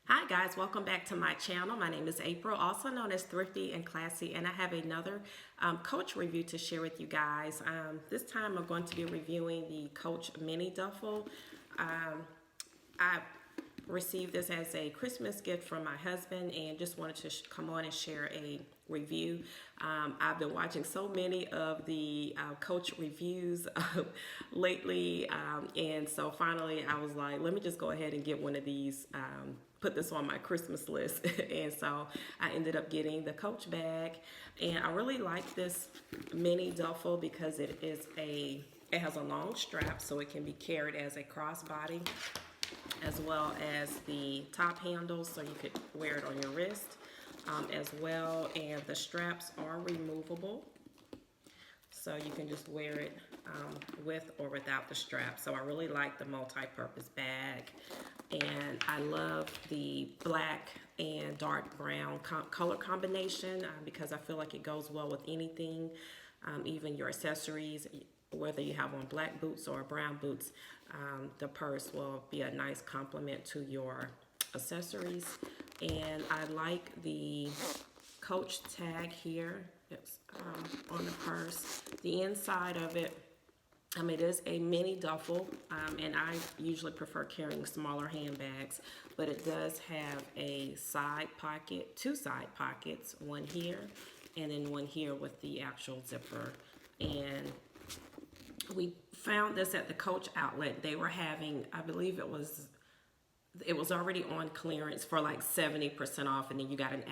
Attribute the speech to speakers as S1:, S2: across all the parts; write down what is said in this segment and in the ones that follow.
S1: Hi guys, welcome back to my channel. My name is April, also known as Thrifty and Classy, and I have another Coach review to share with you guys. This time I'm going to be reviewing the Coach Mini Duffle. I received this as a Christmas gift from my husband and just wanted to come on and share a review. I've been watching so many of the Coach reviews lately, and so finally I was like, let me just go ahead and get one of these, put this on my Christmas list. And so I ended up getting the Coach bag, and I really like this mini duffel because it has a long strap so it can be carried as a crossbody, as well as the top handles so you could wear it on your wrist as well, and the straps are removable so you can just wear it with or without the strap. So I really like the multi-purpose bag, and I love the black and dark brown color combination because I feel like it goes well with anything, even your accessories. Whether you have on black boots or brown boots, the purse will be a nice complement to your accessories. And I like the Coach tag here. It's on the purse. The inside of it, it is a mini duffel, and I usually prefer carrying smaller handbags, but it does have a side pocket, two side pockets, one here and then one here with the actual zipper. And we found this at the Coach outlet. They were having, I believe it was already on clearance for like 70% off, and then you got an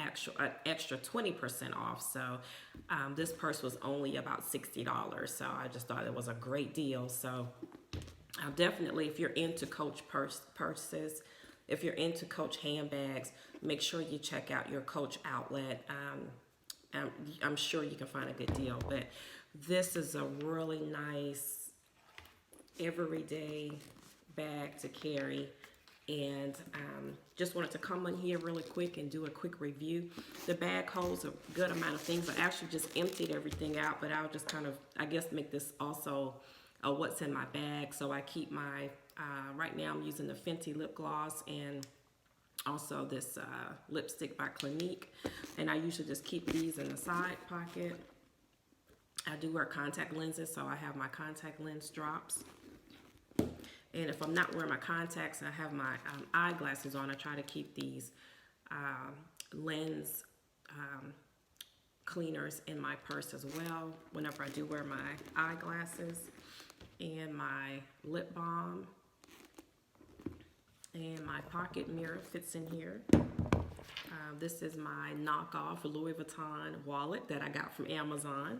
S1: extra 20% off. So this purse was only about $60. So I just thought it was a great deal. So definitely, if you're into Coach purses, if you're into Coach handbags, make sure you check out your Coach outlet. I'm sure you can find a good deal, but this is a really nice everyday bag to carry. And just wanted to come on here really quick and do a quick review. The bag holds a good amount of things. I actually just emptied everything out, but I'll just kind of, I guess, make this also what's in my bag. So I keep my, right now I'm using the Fenty lip gloss and also this lipstick by Clinique. And I usually just keep these in the side pocket. I do wear contact lenses, so I have my contact lens drops. And if I'm not wearing my contacts and I have my eyeglasses on, I try to keep these lens cleaners in my purse as well whenever I do wear my eyeglasses. And my lip balm and my pocket mirror fits in here. This is my knockoff Louis Vuitton wallet that I got from Amazon.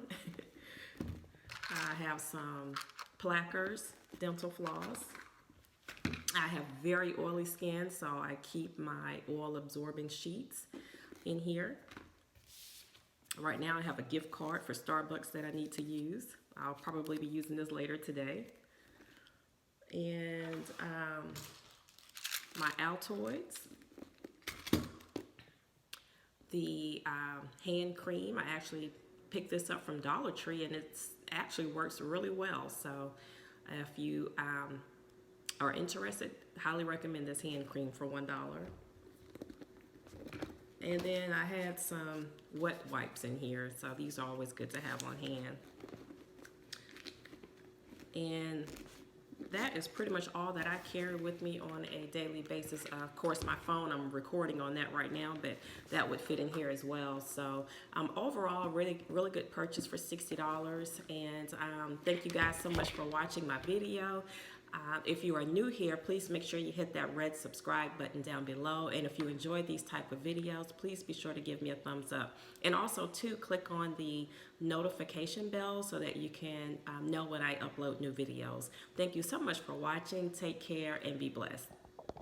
S1: I have some plackers, dental floss. I have very oily skin, so I keep my oil absorbing sheets in here. Right now I have a gift card for Starbucks that I need to use. I'll probably be using this later today. And my Altoids. The hand cream, I actually picked this up from Dollar Tree, and it actually works really well. So if you are interested, highly recommend this hand cream for $1. And then I had some wet wipes in here, so these are always good to have on hand. And that is pretty much all that I carry with me on a daily basis. Of course, my phone, I'm recording on that right now, but that would fit in here as well. So overall, really good purchase for $60. And thank you guys so much for watching my video. If you are new here, please make sure you hit that red subscribe button down below. And if you enjoy these type of videos, please be sure to give me a thumbs up. And also, too, click on the notification bell so that you can know when I upload new videos. Thank you so much for watching. Take care and be blessed.